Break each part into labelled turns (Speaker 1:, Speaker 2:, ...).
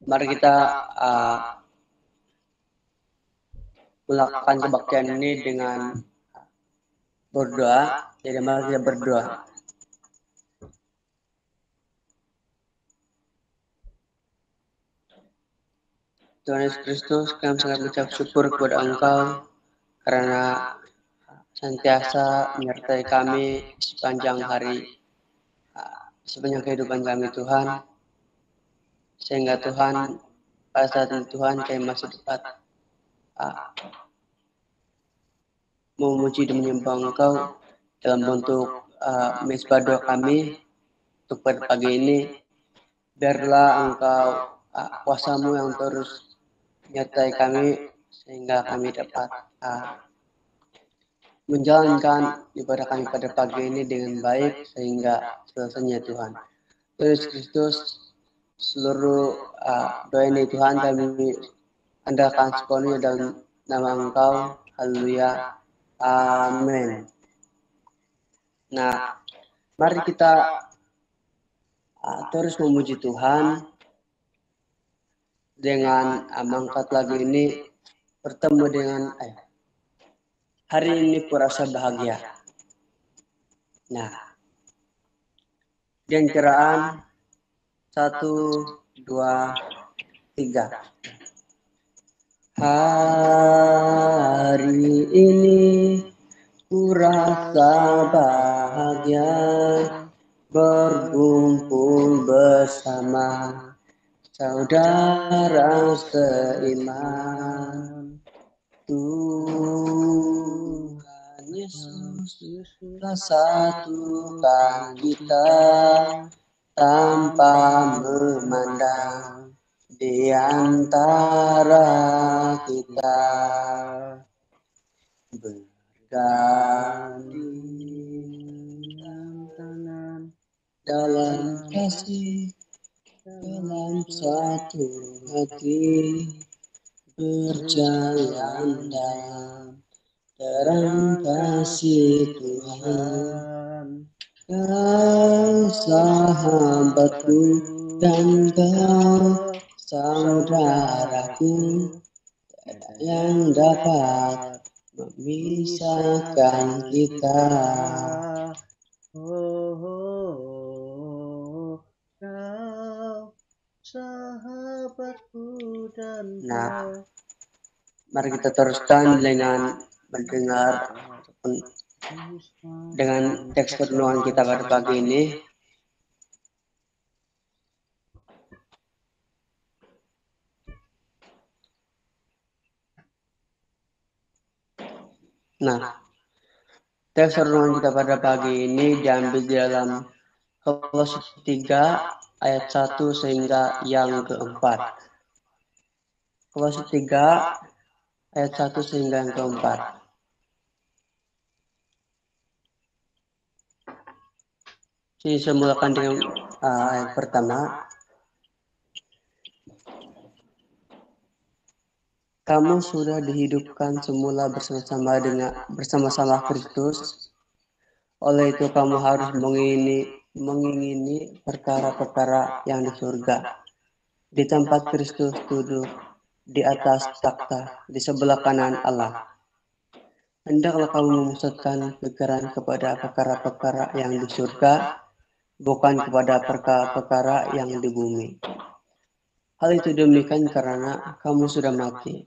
Speaker 1: Mari kita melakukan kebaktian ini dengan berdoa. Jadi mari kita berdoa. Tuhan Yesus Kristus, kami sangat mengucap syukur kepada Engkau karena senantiasa menyertai kami sepanjang hari, sepanjang kehidupan kami Tuhan, sehingga Tuhan pada saat ini Tuhan kami masih dapat memuji dan menyembah Engkau dalam bentuk mezbah doa kami untuk pada pagi ini. Biarlah Engkau kuasa-Mu yang terus menyertai kami sehingga kami dapat menjalankan ibadah kami pada pagi ini dengan baik sehingga selesainya Tuhan. Tuhan Yesus Kristus, seluruh doa ini Tuhan kami andalkan sepenuhnya dalam nama Engkau. Haleluya. Amin. Nah, mari kita terus memuji Tuhan dengan mengangkat lagu ini, bertemu dengan hari ini kurasa bahagia. Nah, dan kiraan 1, 2, 3. Hari ini kurasa bahagia, berkumpul bersama saudara seiman. Tuhan Yesus telah satukan kita tanpa memandang di antara kita, berganding tangan dalam kasih, dalam satu hati, berjalan dalam terang kasih Tuhan. Kau sahabatku dan kau saudaraku, yang dapat memisahkan kita.
Speaker 2: Kau sahabatku dan
Speaker 1: kau. Mari kita teruskan dengan mendengar dengan teks renungan kita pada pagi ini. Nah, teks renungan kita pada pagi ini diambil di dalam Kolose 3 ayat 1 sehingga yang keempat. Kolose 3 ayat 1 sehingga yang keempat. Sini saya mulakan dengan ayat pertama. Kamu sudah dihidupkan semula bersama-sama Kristus. Oleh itu kamu harus mengingini perkara-perkara yang di surga, di tempat Kristus duduk di atas takhta di sebelah kanan Allah. Hendaklah kamu memusatkan pikiran kepada perkara-perkara yang di surga, bukan kepada perkara-perkara yang di bumi. Hal itu demikian karena kamu sudah mati,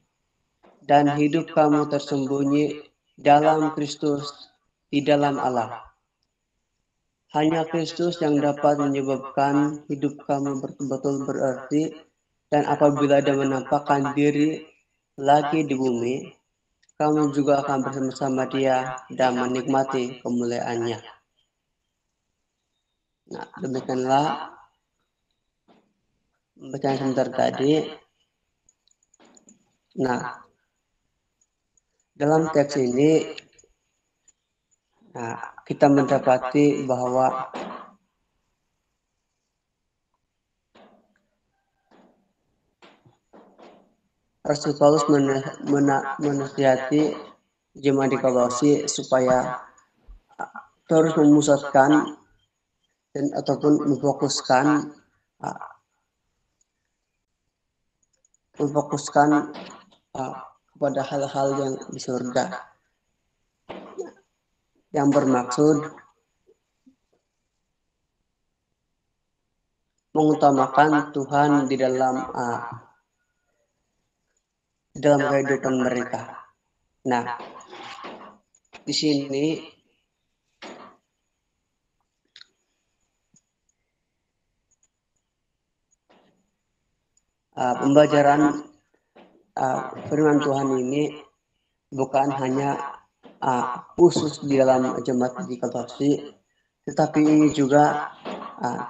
Speaker 1: dan hidup kamu tersembunyi dalam Kristus di dalam Allah. Hanya Kristus yang dapat menyebabkan hidup kamu betul-betul berarti, dan apabila Dia menampakkan diri lagi di bumi, kamu juga akan bersama-sama Dia dan menikmati kemuliaannya. Nah, demikianlah bacaan sebentar tadi. Nah, dalam teks ini kita mendapati bahwa Rasul Paulus menasihati jemaat di Kolose supaya terus memusatkan dan ataupun memfokuskan memfokuskan kepada hal-hal yang di surga, yang bermaksud mengutamakan Tuhan di dalam kehidupan mereka. Nah, di sini pembelajaran firman Tuhan ini bukan hanya khusus di dalam jemaat di Kolose, tetapi ini juga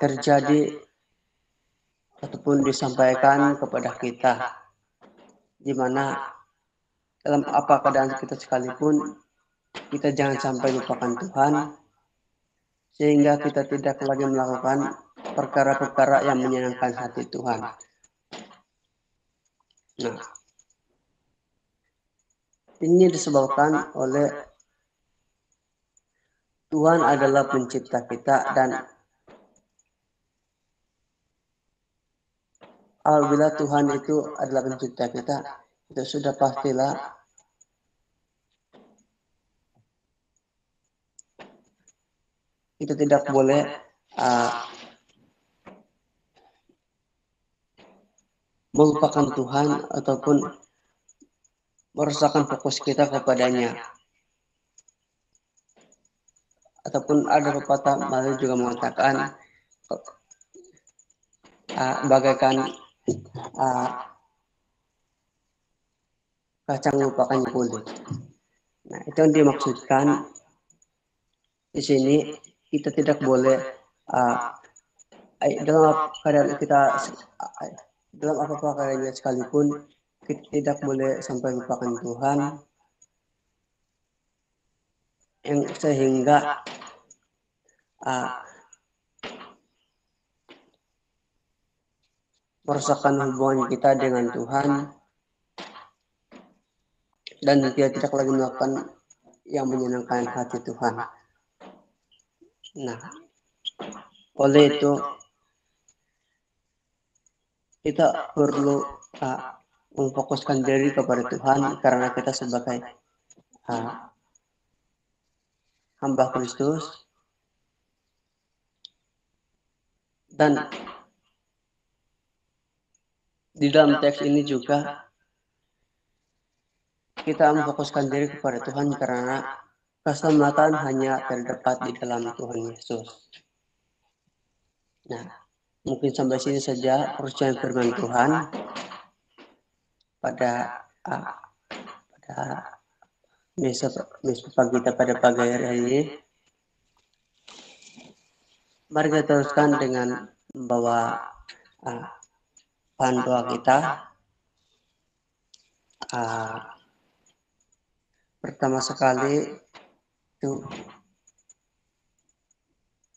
Speaker 1: terjadi ataupun disampaikan kepada kita, di mana dalam apa keadaan kita sekalipun, kita jangan sampai lupakan Tuhan, sehingga kita tidak lagi melakukan perkara-perkara yang menyenangkan hati Tuhan. Nah, ini disebabkan oleh Tuhan adalah pencipta kita, dan apabila Tuhan itu adalah pencipta kita, itu sudah pastilah kita tidak boleh melupakan Tuhan ataupun merusakkan fokus kita kepadanya. Ataupun ada pepatah Melayu juga mengatakan bagaikan kacang lupakan kulit. Nah, itu yang dimaksudkan di sini. Kita tidak boleh dalam keadaan kita, dalam apa-apa keadaannya sekalipun, kita tidak boleh sampai lupakan Tuhan, yang sehingga merusakkan hubungan kita dengan Tuhan, dan kita tidak lagi melakukan yang menyenangkan hati Tuhan. Nah, oleh itu kita perlu memfokuskan diri kepada Tuhan, karena kita sebagai hamba Kristus, dan di dalam teks ini juga kita memfokuskan diri kepada Tuhan, karena keselamatan hanya terdapat di dalam Tuhan Yesus. Nah, mungkin sampai sini saja perusahaan firman Tuhan pada misa pagi kita pada pagi hari ini. Mari kita teruskan dengan membawa bahan doa kita. Pertama sekali itu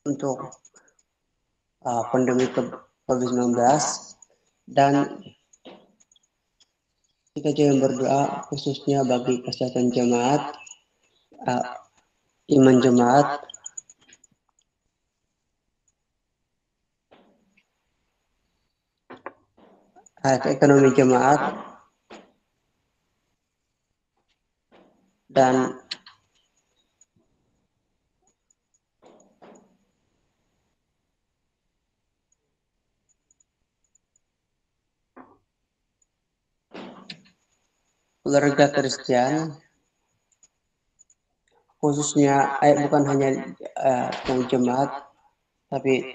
Speaker 1: untuk pandemi COVID-19, dan kita juga berdoa khususnya bagi kesehatan jemaat, iman jemaat, ekonomi jemaat, dan keluarga Kristen, khususnya bukan hanya yang jemaat, tapi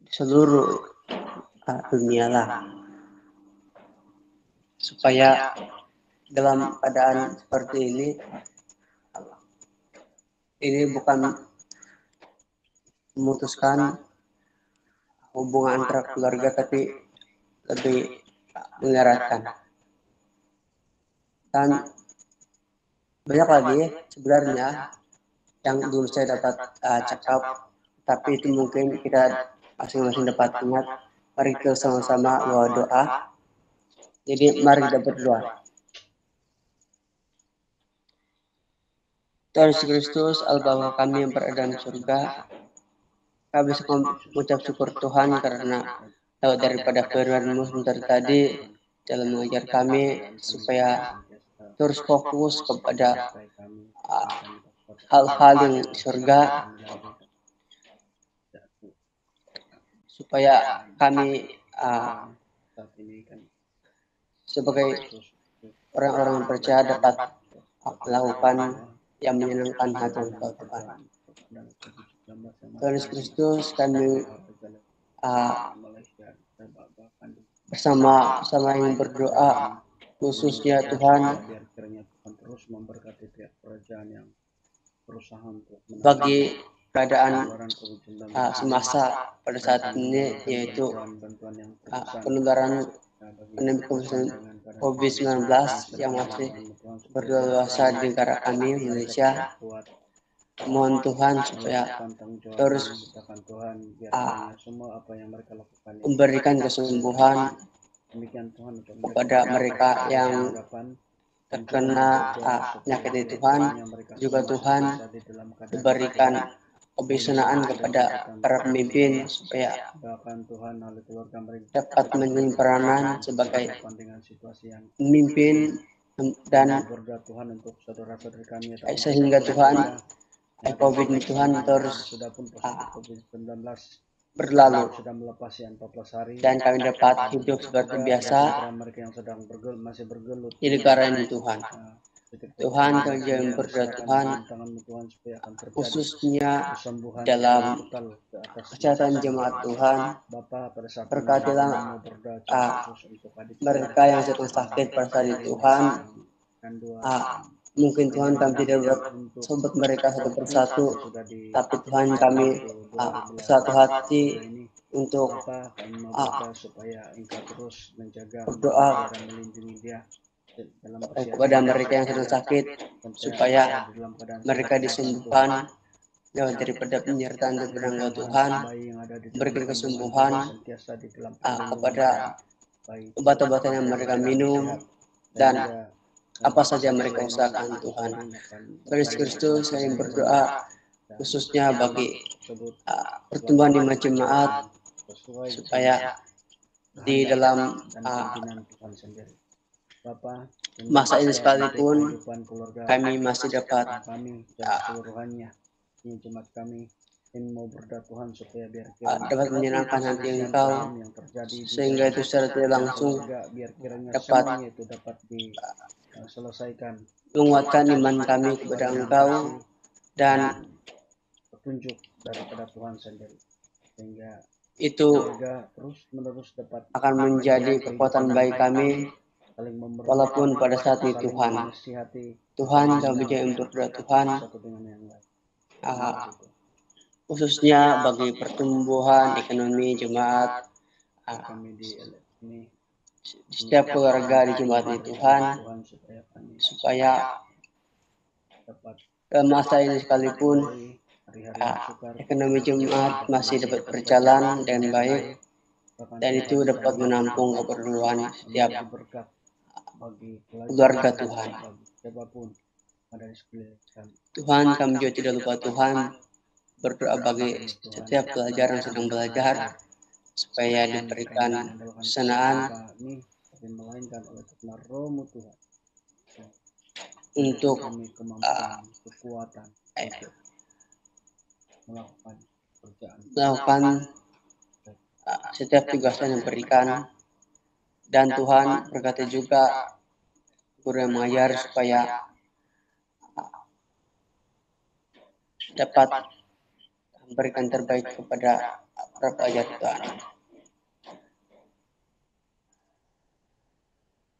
Speaker 1: seluruh dunia lah, supaya dalam keadaan seperti ini bukan memutuskan hubungan antara keluarga, tapi lebih mengeratkan. Dan banyak lagi sebenarnya yang dulu saya dapat cakap, tapi itu mungkin kita masing-masing dapat ingat. Mari kita sama-sama doa. Jadi mari kita berdoa. Tuhan Yesus Kristus, Allah Bapa kami yang berada di surga, kami mengucap syukur Tuhan karena tahu daripada firman-Mu sebentar tadi dalam mengajar kami supaya terus fokus kepada hal-hal yang surga, supaya kami sebagai orang-orang yang percaya dapat melakukan yang menyenangkan hati Engkau Tuhan. Tuhan Yesus Kristus, kami bersama yang berdoa khususnya Tuhan bagi keadaan semasa pada saat ini, yaitu penularan pandemi COVID-19 yang masih berleluasa di negara kami Indonesia. Mohon Tuhan supaya terus memberikan kesembuhan kepada mereka yang terkena penyakit ini Tuhan. Juga Tuhan memberikan kebijaksanaan kepada para pemimpin supaya dapat menjalani peranan sebagai pemimpin dan sehingga Tuhan COVID ini Tuhan terus berlalu dan kami dapat hidup seperti biasa di negara ini Tuhan. Tuhan, kami jangan berdoa Tuhan, khususnya dalam kesehatan jemaat Tuhan, berkatilah mereka yang sedang sakit pada saat ini Tuhan. Mungkin Tuhan kami tidak sobat mereka satu persatu, tapi Tuhan kami bersatu hati untuk berdoa kepada mereka yang sedang sakit supaya mereka disembuhkan daripada penyertaan daripada Tuhan, berikan kesembuhan kepada obat-obatan yang mereka minum dan apa saja mereka usahakan Tuhan. Tuhan Yesus Kristus, saya berdoa khususnya bagi pertumbuhan di jemaat supaya di dalam masa ini sekalipun kami masih dapat dapat menyenangkan hati Engkau, sehingga itu secara tidak langsung dapat menguatkan iman kami kepada Engkau dan itu akan menjadi kekuatan bagi kami walaupun pada saat ini Tuhan kami jangan berdoa Tuhan khususnya bagi pertumbuhan ekonomi jemaat setiap keluarga di jemaat ini Tuhan, supaya dalam masa ini sekalipun ekonomi jemaat masih dapat berjalan dengan baik dan itu dapat menampung keperluan setiap keluarga Tuhan. Tuhan, kami juga tidak lupa Tuhan berdoa bagi setiap pelajar yang sedang belajar supaya diberikan kesenangan untuk melakukan setiap tugas yang diberikan, dan Tuhan berkati juga guru yang mengajar supaya dapat memberikan terbaik kepada para pelajar Tuhan.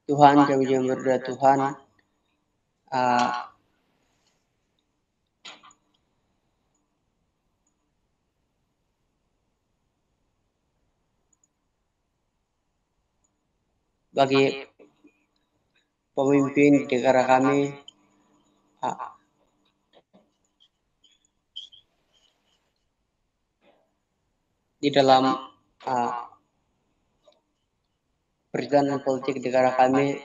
Speaker 1: Tuhan, kami juga berdoa Tuhan bagi pemimpin di negara kami di dalam perjalanan politik di negara kami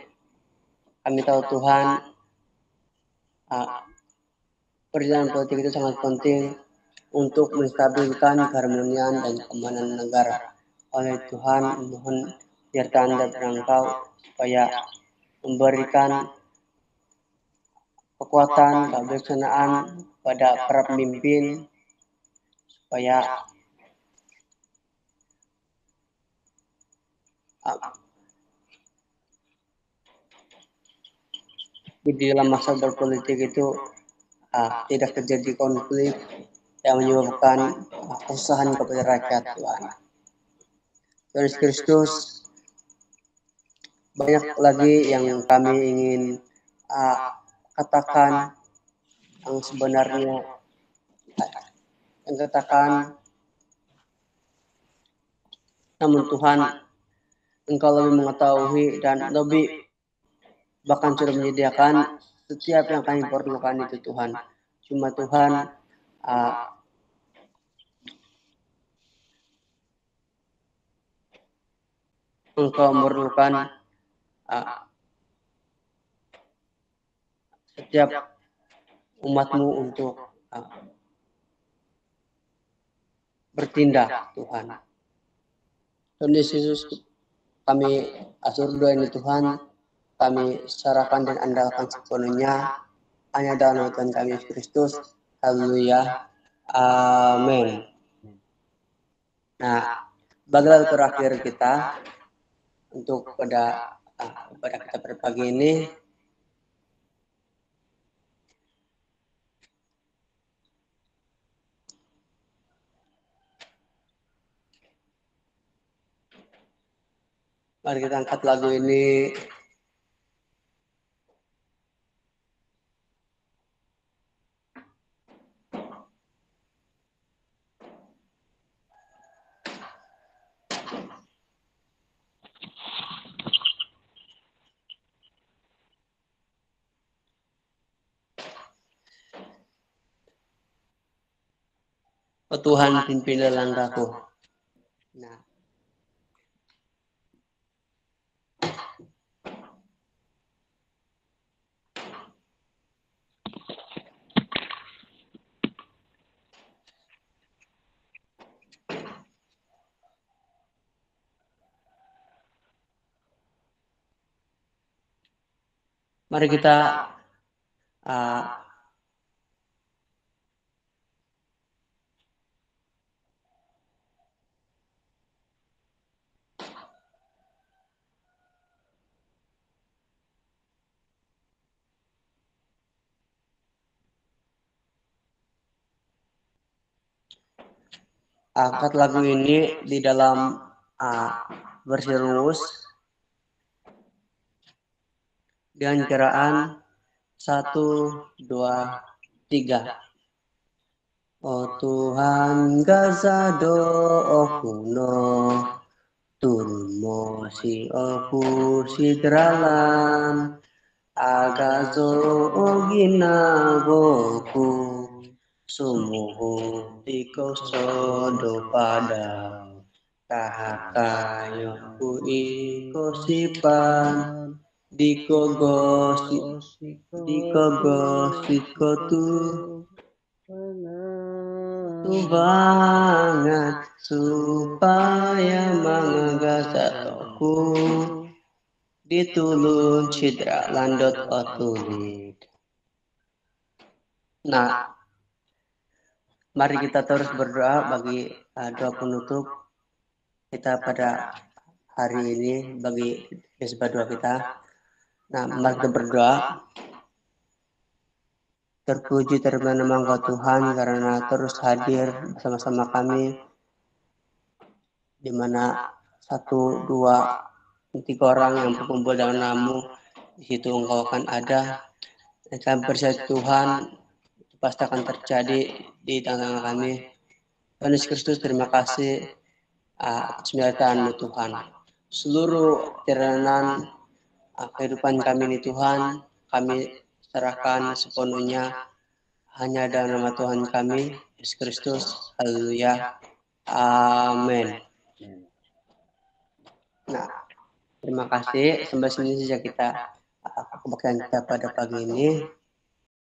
Speaker 1: tahu Tuhan perjalanan politik itu sangat penting untuk menstabilkan keharmonian dan keamanan negara. oleh Tuhan. Mohon biarkan daripada Engkau supaya memberikan kekuatan, kebijaksanaan pada para pemimpin supaya di dalam masa berpolitik itu tidak terjadi konflik yang menyebabkan kesusahan kepada rakyat Tuhan. Tuhan Yesus Kristus, banyak lagi yang kami ingin katakan yang sebenarnya yang katakan, namun Tuhan Engkau lebih mengetahui dan lebih bahkan sudah menyediakan setiap yang kami perlukan itu Tuhan. Cuma Tuhan Engkau memerlukan setiap umatmu untuk bertindak Tuhan. Tuhan Yesus, kami atur doa ini Tuhan, kami serahkan dan andalkan sepenuhnya hanya dalam nama Tuhan kami Yesus Kristus. Haleluya. Amin. Nah, bagian terakhir kita untuk pada kita pada pagi ini, mari kita angkat lagu ini. Oh Tuhan, pimpinlah langkahku. Nah, mari kita angkat lagu ini di dalam versi rumus dengan kiraan 1, 2, 3. Oh Tuhan gazado okuno turmo si oku sidralan agazo ogina goku sumuhu tiko sodo pada kahakayo ku iko sipan dikogosiko tu banget supaya mengagasatoku ditulun cidra landot otulit. Nah, mari kita terus berdoa bagi doa penutup kita pada hari ini, bagi hisbah doa kita. Nah, mari kita berdoa. Terpuji terima nama Engkau Tuhan karena terus hadir bersama-sama kami, di mana 1, 2, 3 orang yang berkumpul dalam namamu, di situ Engkau akan ada. Dan kami percaya Tuhan pasti akan terjadi di tengah-tengah kami. Tuhan Yesus Kristus, terima kasih atas penyertaan-Mu Tuhan. Seluruh jalanan kehidupan kami ini Tuhan, kami serahkan sepenuhnya hanya dalam nama Tuhan kami, Yesus Kristus. Haleluya. Amin. Nah, terima kasih. Sampai sini saja kita kebaktian kita pada pagi ini.